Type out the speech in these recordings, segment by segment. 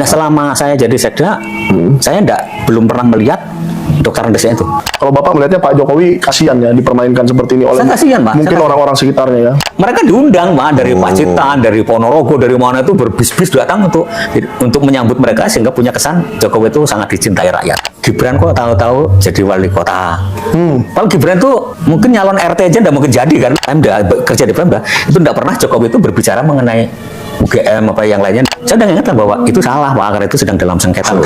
Nah, selama saya jadi sekda, saya belum pernah melihat dokter desa itu. Kalau Bapak melihatnya Pak Jokowi kasihan ya dipermainkan seperti ini oleh Saya kasihan, Pak. mungkin orang-orang sekitarnya ya. Mereka diundang, Pak, dari Pacitan, dari Ponorogo, dari mana itu berbis-bis datang untuk menyambut mereka sehingga punya kesan Jokowi itu sangat dicintai rakyat. Gibran kok tahu-tahu jadi wali kota. Kalau Gibran tuh mungkin nyalon RT aja nggak mungkin jadi kan. Pemda kerja di Pemda itu nggak pernah Jokowi itu berbicara mengenai UGM apa yang lainnya. Saya udah ingatkan bahwa itu salah, Pak, karena itu sedang dalam sengketa.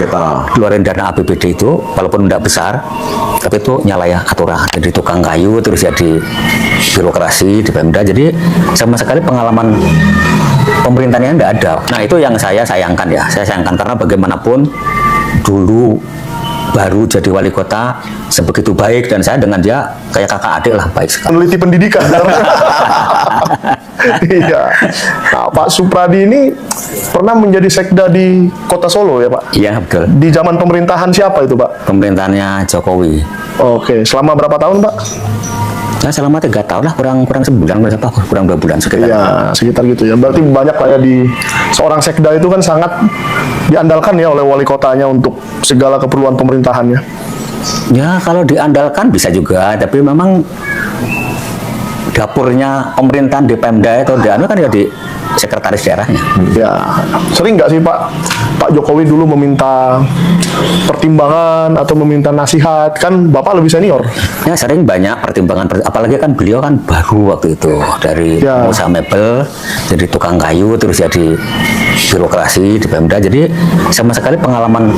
Keluarin dana APBD itu walaupun tidak besar, tapi itu nyalahi aturan. Jadi tukang kayu terus jadi birokrasi di Pemda. Jadi sama sekali pengalaman pemerintahnya tidak ada. Nah, itu yang saya sayangkan ya. Saya sayangkan karena bagaimanapun dulu baru jadi wali kota sebegitu baik dan saya dengan dia kayak kakak adik lah, baik sekali. Peneliti pendidikan. Iya. Nah, Pak Supradi ini pernah menjadi sekda di Kota Solo ya, Pak? Iya, betul. Di zaman pemerintahan siapa itu, Pak? Pemerintahannya Jokowi. Oke, selama berapa tahun, Pak? Saya selama 3 tahun lah, kurang sebulan, kurang 2 bulan sekitar. Iya, sekitar gitu ya. Berarti banyak Pak ya di seorang sekda itu kan sangat diandalkan ya oleh wali kotanya untuk segala keperluan pemerintahannya. Ya, kalau diandalkan bisa juga, tapi memang dapurnya pemerintahan di Pemda itu kan ya di sekretaris daerahnya. Ya, sering nggak sih Pak Jokowi dulu meminta pertimbangan atau meminta nasihat? Kan Bapak lebih senior. Ya, sering banyak pertimbangan, apalagi kan beliau kan baru waktu itu dari usaha mebel, jadi tukang kayu, terus jadi birokrasi di Pemda. Jadi sama sekali pengalaman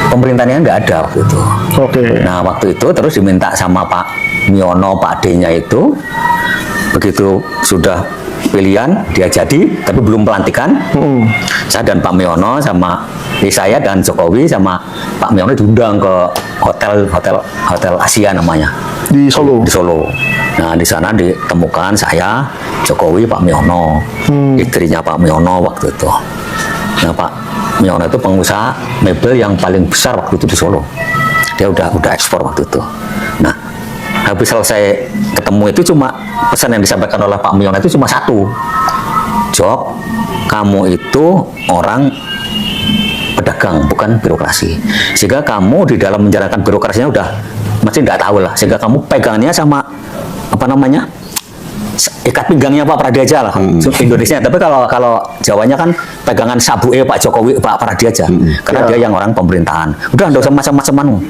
pemerintahnya nggak ada waktu itu. Oke. Nah, waktu itu terus diminta sama Pak Miono, Pak D-nya itu, begitu sudah pilihan dia jadi, tapi belum pelantikan. Saya dan Pak Miono sama saya dan Jokowi sama Pak Miono diundang ke hotel Asia namanya Di Solo. di Solo. Nah, di sana ditemukan saya, Jokowi, Pak Miono, istrinya Pak Miono waktu itu. Nah, Pak Miono itu pengusaha mebel yang paling besar waktu itu di Solo. Dia udah ekspor waktu itu. Nah, habis selesai ketemu itu cuma pesan yang disampaikan oleh Pak Miono itu cuma satu. Jok, kamu itu orang pedagang bukan birokrasi. Sehingga kamu di dalam menjalankan birokrasinya udah masih nggak tahu lah. Sehingga kamu pegangannya sama apa namanya? Ikat pinggangnya Pak Pradeja lah, Indonesia. Tapi kalau Jawanya kan pegangan sabue Pak Jokowi, Pak Pradeja. Karena dia yang orang pemerintahan. Udah nggak usah macam-macaman.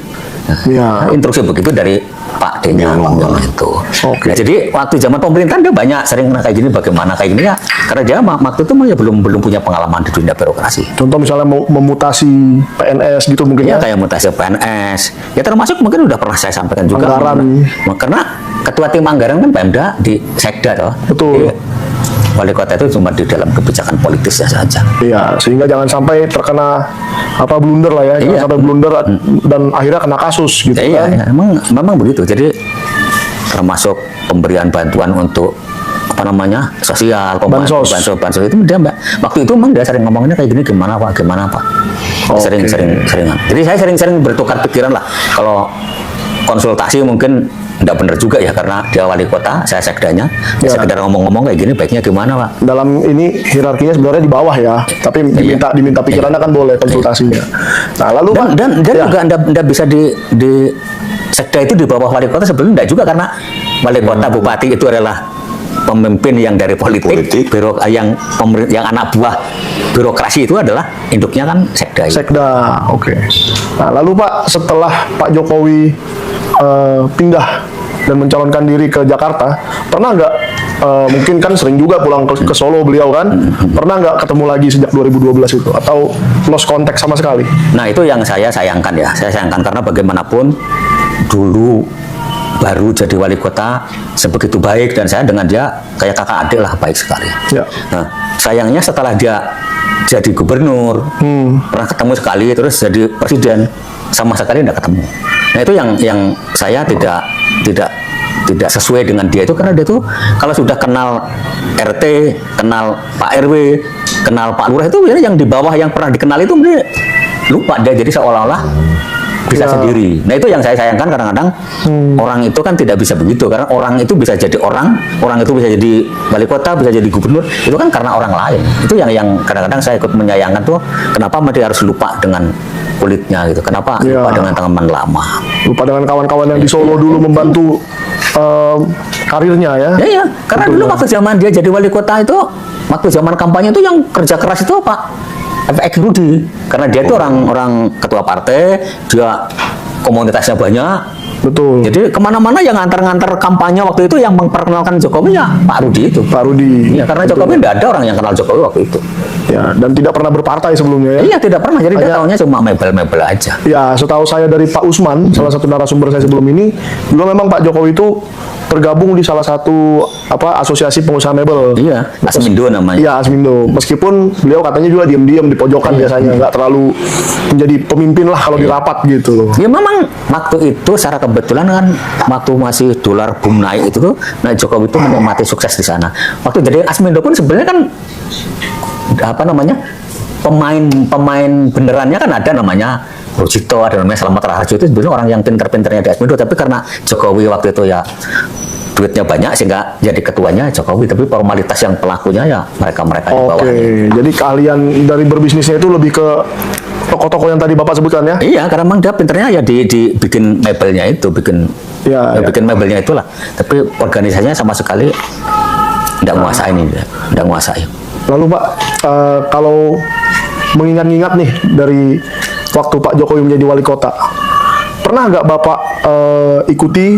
Nah, instruksi begitu dari Pak D-nya itu. Nah, jadi waktu zaman pemerintahan dia banyak sering kayak gini, bagaimana kayak gini ya, karena dia waktu itu ya belum punya pengalaman di dunia birokrasi. Contoh misalnya memutasi PNS gitu mungkin ya? Kayak mutasi PNS ya, termasuk mungkin udah pernah saya sampaikan juga anggaran. Karena ketua tim anggaran kan Pemda di sekda toh. Betul. Jadi, wali kota itu cuma di dalam kebijakan politisnya saja. Iya, sehingga jangan sampai terkena blunder lah ya, jangan sampai blunder dan akhirnya kena kasus gitu kan. Iya, memang begitu. Jadi termasuk pemberian bantuan untuk sosial, bansos itu dia waktu itu memang dia sering ngomongnya kayak gini, gimana Pak. Sering. Jadi saya sering bertukar pikiran lah. Kalau konsultasi mungkin tidak benar juga ya, karena dia wali kota, saya sekdanya, sekedar ngomong-ngomong kayak gini, baiknya gimana Pak? Dalam ini hierarkinya sebenarnya di bawah ya, tapi diminta pikirannya kan boleh konsultasinya. Nah, lalu Pak, dan juga anda bisa di sekda itu di bawah wali kota sebelumnya enggak juga, karena wali kota bupati itu adalah pemimpin yang dari politik. Yang anak buah birokrasi itu adalah induknya kan sekda. Oke. Nah, lalu Pak, setelah Pak Jokowi pindah dan mencalonkan diri ke Jakarta, pernah nggak mungkin kan sering juga pulang ke Solo beliau kan, pernah nggak ketemu lagi sejak 2012 itu atau lost contact sama sekali? Nah, itu yang saya sayangkan ya. Saya sayangkan karena bagaimanapun dulu baru jadi wali kota sebegitu baik dan saya dengan dia kayak kakak adik lah, baik sekali. Nah, sayangnya setelah dia jadi gubernur, pernah ketemu sekali, terus jadi presiden sama sekali tidak ketemu. Nah, itu yang saya tidak sesuai dengan dia itu, karena dia tuh kalau sudah kenal RT, kenal Pak RW, kenal Pak Lurah, itu yang di bawah yang pernah dikenal itu lupa dia, jadi seolah-olah bisa Ya. sendiri. Nah itu yang saya sayangkan kadang-kadang orang itu kan tidak bisa begitu karena orang itu bisa jadi orang itu bisa jadi wali kota, bisa jadi gubernur itu kan karena orang lain. Itu yang kadang-kadang saya ikut menyayangkan tuh kenapa dia harus lupa dengan kulitnya gitu. Kenapa Ya. lupa dengan teman lama? Lupa dengan kawan-kawan yang di Solo dulu membantu karirnya ya. Ya, karena dulu waktu zaman dia jadi wali kota itu, waktu zaman kampanye itu yang kerja keras itu Pak FX Rudi, karena dia itu orang ketua partai, dia komunitasnya banyak. Betul. Jadi kemana-mana yang ngantar-ngantar kampanye waktu itu yang memperkenalkan Jokowi ya Pak Rudi itu. Pak Rudi. Ya, karena Jokowi tidak ada orang yang kenal Jokowi waktu itu. Ya, dan tidak pernah berpartai sebelumnya ya. Iya, tidak pernah. Jadi dia tahunya cuma mebel-mebel aja. Ya, setahu saya dari Pak Usman, salah satu narasumber saya sebelum ini, juga memang Pak Jokowi itu tergabung di salah satu asosiasi pengusaha mebel. Iya, Asmindo namanya. Iya, Asmindo. Meskipun beliau katanya juga diam-diam di pojokan biasanya, nggak terlalu menjadi pemimpin lah kalau di rapat gitu loh. Ya memang waktu itu secara kebetulan kan waktu masih dolar boom naik itu tuh, nah Jokowi itu menikmati sukses di sana. Waktu jadi Asmindo pun sebenarnya kan pemain benerannya kan ada namanya Rujito, ada namanya Slamet Raharjo, itu sebenarnya orang yang pinter-pinternya di Asmindo, tapi karena Jokowi waktu itu ya duitnya banyak sehingga jadi ketuanya Jokowi, tapi formalitas yang pelakunya ya mereka-mereka di bawah. Oke, jadi keahlian dari berbisnisnya itu lebih ke toko-toko yang tadi Bapak sebutkan ya? Iya, karena memang dia pinternya ya di bikin mebelnya itu, bikin Ya, ya. bikin mebelnya itulah. Tapi organisasinya sama sekali tidak menguasai ini, tidak menguasai. Lalu Pak, kalau mengingat-ingat nih dari waktu Pak Jokowi menjadi wali kota, pernah nggak Bapak ikuti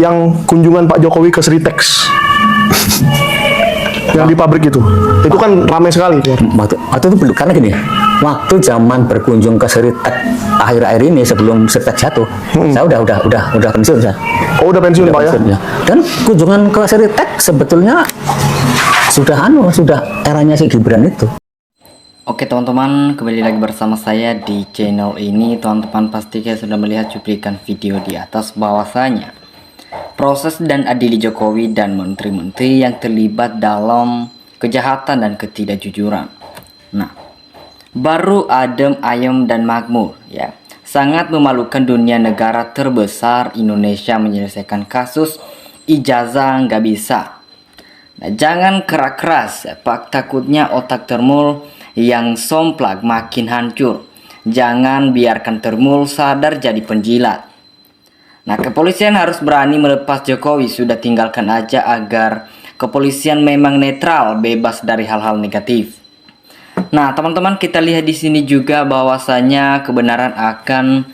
yang kunjungan Pak Jokowi ke Sritex? Yang di pabrik itu kan ramai sekali. Waktu itu belum, karena gini, waktu zaman berkunjung ke Sritex akhir-akhir ini sebelum Sritex jatuh, saya udah pensiun saya. Oh, udah pensiun Pak ya? Pensiun, ya. Dan kunjungan ke Sritex sebetulnya sudah eranya si Gibran itu. Oke teman-teman, kembali lagi bersama saya di channel ini. Teman-teman pastikan sudah melihat cuplikan video di atas bahwasanya proses dan adili Jokowi dan menteri-menteri yang terlibat dalam kejahatan dan ketidakjujuran. Nah, baru adem ayem dan makmur ya. Sangat memalukan dunia negara terbesar Indonesia menyelesaikan kasus ijazah nggak bisa. Nah, jangan keras-keras ya, Pak, takutnya otak termul yang somplak makin hancur. Jangan biarkan termul sadar jadi penjilat. Nah, kepolisian harus berani melepas Jokowi, sudah tinggalkan aja agar kepolisian memang netral, bebas dari hal-hal negatif. Nah, teman-teman, kita lihat di sini juga bahwasanya kebenaran akan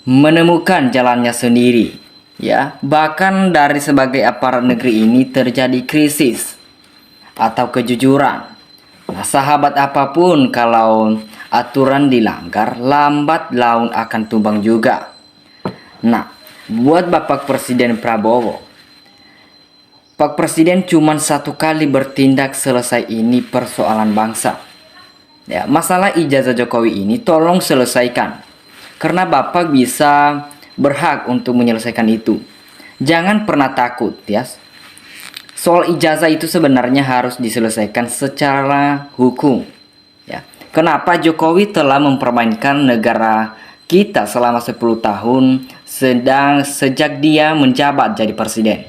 menemukan jalannya sendiri. Ya, bahkan dari sebagai aparat negeri ini terjadi krisis atau kejujuran. Nah, sahabat apapun kalau aturan dilanggar, lambat laun akan tumbang juga. Nah, buat Bapak Presiden Prabowo, Pak Presiden cuma satu kali bertindak, selesai ini persoalan bangsa. Ya, masalah ijazah Jokowi ini tolong selesaikan. Karena Bapak bisa berhak untuk menyelesaikan itu. Jangan pernah takut ya. Soal ijazah itu sebenarnya harus diselesaikan secara hukum. Ya. Kenapa Jokowi telah mempermainkan negara kita selama 10 tahun sejak dia menjabat jadi presiden.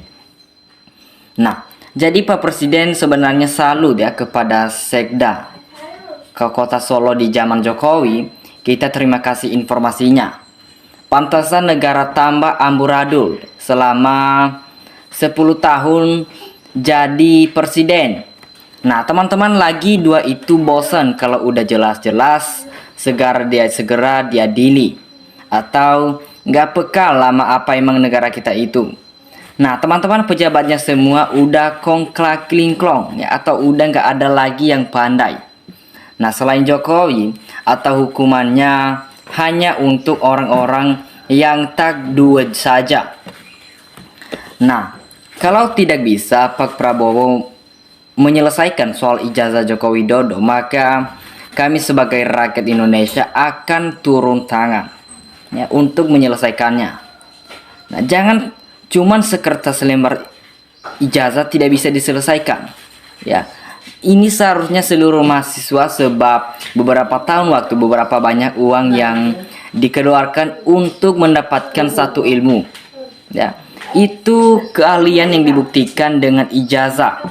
Nah, jadi Pak Presiden sebenarnya salut ya kepada Sekda ke kota Solo di zaman Jokowi. Kita terima kasih informasinya. Pantasan negara tambah amburadul selama 10 tahun jadi presiden. Nah, teman-teman, lagi dua itu bosan kalau udah jelas-jelas segera diadili atau nggak peka lama apa emang negara kita itu. Nah, teman-teman, pejabatnya semua udah kongklak klingklong ya, atau udah nggak ada lagi yang pandai. Nah, selain Jokowi, atau hukumannya hanya untuk orang-orang yang tak duit saja. Nah, kalau tidak bisa Pak Prabowo menyelesaikan soal ijazah Joko Widodo, maka kami sebagai rakyat Indonesia akan turun tangan ya, untuk menyelesaikannya. Nah, jangan cuman sekertas lembar ijazah tidak bisa diselesaikan ya. ini seharusnya seluruh mahasiswa, sebab beberapa tahun waktu, beberapa banyak uang yang dikeluarkan untuk mendapatkan satu ilmu. Ya, itu keahlian yang dibuktikan dengan ijazah.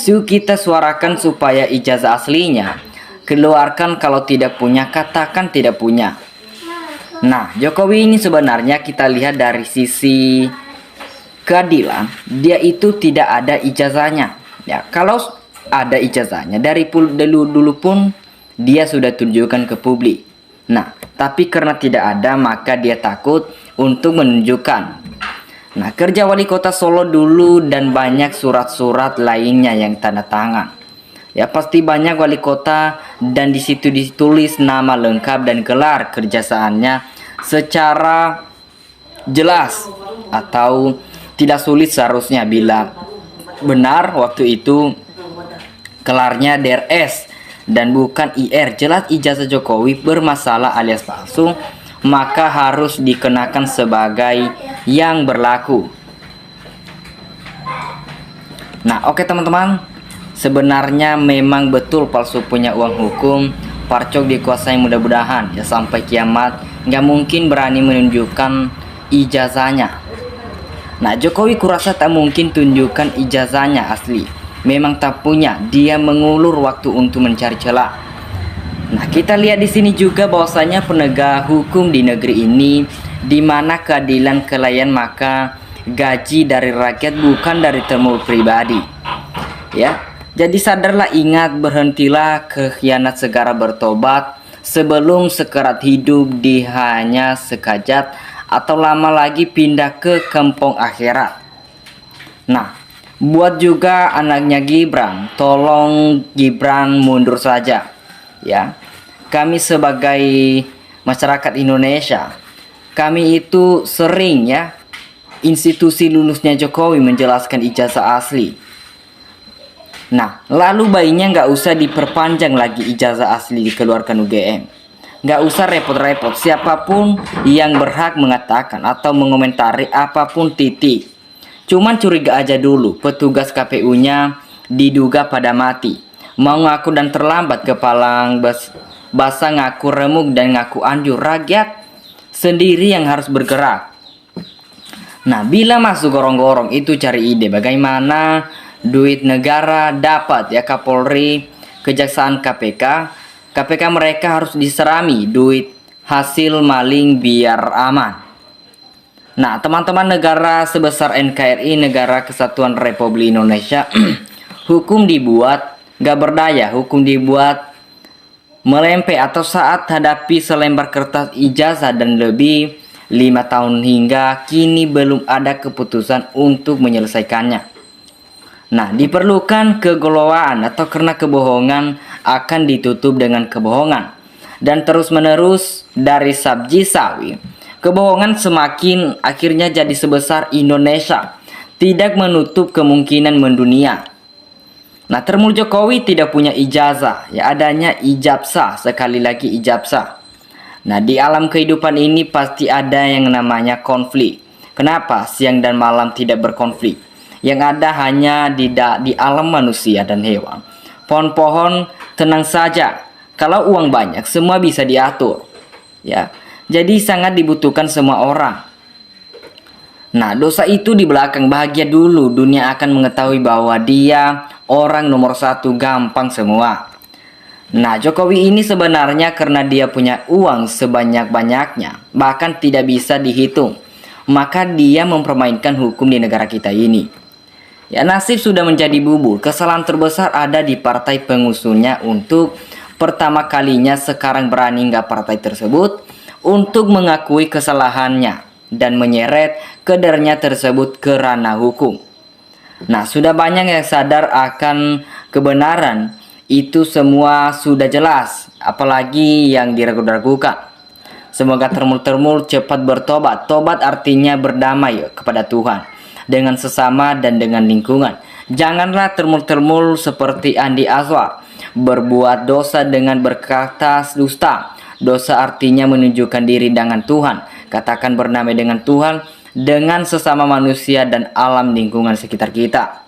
Kita suarakan supaya ijazah aslinya keluarkan, kalau tidak punya katakan tidak punya. Nah, Jokowi ini sebenarnya kita lihat dari sisi keadilan, dia itu tidak ada ijazahnya. Ya, kalau ada ijazahnya dari dulu pun dia sudah tunjukkan ke publik. Nah, tapi karena tidak ada, maka dia takut untuk menunjukkan. Nah, kerja wali kota Solo dulu dan banyak surat-surat lainnya yang tanda tangan. Ya, pasti banyak wali kota dan di situ ditulis nama lengkap dan gelar kerjasaannya secara jelas atau tidak sulit seharusnya. Bila benar waktu itu gelarnya DRS dan bukan IR, jelas ijazah Jokowi bermasalah alias palsu, maka harus dikenakan sebagai yang berlaku. Nah, oke teman-teman, sebenarnya memang betul palsu punya uang hukum. Parcok dikuasai, mudah-mudahan ya sampai kiamat nggak mungkin berani menunjukkan ijazahnya. Nah, Jokowi kurasa tak mungkin tunjukkan ijazahnya asli. Memang tak punya, dia mengulur waktu untuk mencari celah. Nah, kita lihat di sini juga bahwasanya penegak hukum di negeri ini, di mana keadilan kelayan, maka gaji dari rakyat bukan dari temur pribadi. Ya, jadi sadarlah, ingat, berhentilah kekhianat, segera bertobat sebelum sekarat hidup di hanya sekajat atau lama lagi pindah ke kampung akhirat. Nah, buat juga anaknya Gibran, tolong Gibran mundur saja. Ya, kami sebagai masyarakat Indonesia, kami itu sering ya institusi lulusnya Jokowi menjelaskan ijazah asli. Nah, lalu bayinya nggak usah diperpanjang lagi ijazah asli dikeluarkan UGM. Nggak usah repot-repot, siapapun yang berhak mengatakan atau mengomentari apapun titik. Cuman curiga aja dulu, petugas KPU-nya diduga pada mati. Mau ngaku dan terlambat, kepalang basah ngaku remuk dan ngaku anjur, rakyat sendiri yang harus bergerak. Nah, bila masuk gorong-gorong itu cari ide bagaimana duit negara dapat ya Kapolri, Kejaksaan, KPK mereka harus diserami duit hasil maling biar aman. Nah, teman-teman, negara sebesar NKRI, Negara Kesatuan Republik Indonesia, hukum dibuat gak berdaya, hukum dibuat melempe atau saat hadapi selembar kertas ijazah dan lebih 5 tahun hingga kini belum ada keputusan untuk menyelesaikannya. Nah, diperlukan kegalauan atau karena kebohongan akan ditutup dengan kebohongan dan terus-menerus dari sabji sawi. Kebohongan semakin akhirnya jadi sebesar Indonesia, tidak menutup kemungkinan mendunia. Nah, termul Jokowi tidak punya ijazah, ya adanya ijabsah, sekali lagi ijabsah. Nah, di alam kehidupan ini pasti ada yang namanya konflik. Kenapa siang dan malam tidak berkonflik? Yang ada hanya di alam manusia dan hewan. Pohon-pohon tenang saja. Kalau uang banyak, semua bisa diatur. Ya, jadi sangat dibutuhkan semua orang. Nah, dosa itu di belakang, bahagia dulu. Dunia akan mengetahui bahwa dia orang nomor 1, gampang semua. Nah, Jokowi ini sebenarnya karena dia punya uang sebanyak-banyaknya, bahkan tidak bisa dihitung, maka dia mempermainkan hukum di negara kita ini. Ya, nasib sudah menjadi bubur. Kesalahan terbesar ada di partai pengusungnya untuk pertama kalinya sekarang berani nggak partai tersebut untuk mengakui kesalahannya dan menyeret kadernya tersebut ke ranah hukum. Nah, sudah banyak yang sadar akan kebenaran itu, semua sudah jelas, apalagi yang diragu-ragukan. Semoga termul-termul cepat bertobat. Tobat artinya berdamai kepada Tuhan, dengan sesama dan dengan lingkungan. Janganlah termul-termul seperti Andi Azwar, berbuat dosa dengan berkata dusta. Dosa artinya menunjukkan diri dengan Tuhan. Katakan bernamai dengan Tuhan, dengan sesama manusia dan alam lingkungan sekitar kita.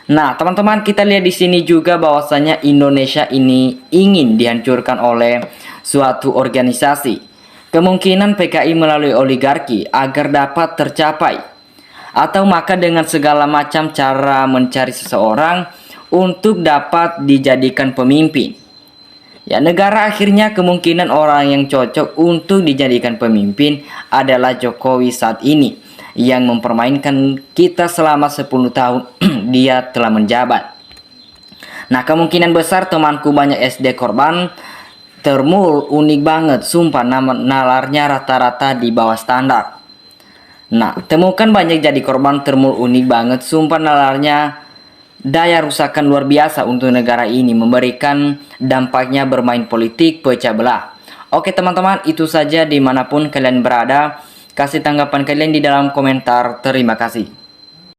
Nah, teman-teman, kita lihat di sini juga bahwasanya Indonesia ini ingin dihancurkan oleh suatu organisasi. Kemungkinan PKI melalui oligarki agar dapat tercapai. Atau maka dengan segala macam cara mencari seseorang untuk dapat dijadikan pemimpin. Ya, negara akhirnya kemungkinan orang yang cocok untuk dijadikan pemimpin adalah Jokowi saat ini, yang mempermainkan kita selama 10 tahun dia telah menjabat. Nah, kemungkinan besar temanku banyak SD korban termul unik banget, sumpah nalarnya rata-rata di bawah standar. Nah, temukan banyak jadi korban termul unik banget, sumpah nalarnya daya rusakan luar biasa untuk negara ini, memberikan dampaknya bermain politik pecah belah. Oke teman-teman, itu saja dimanapun kalian berada. Kasih tanggapan kalian di dalam komentar. Terima kasih.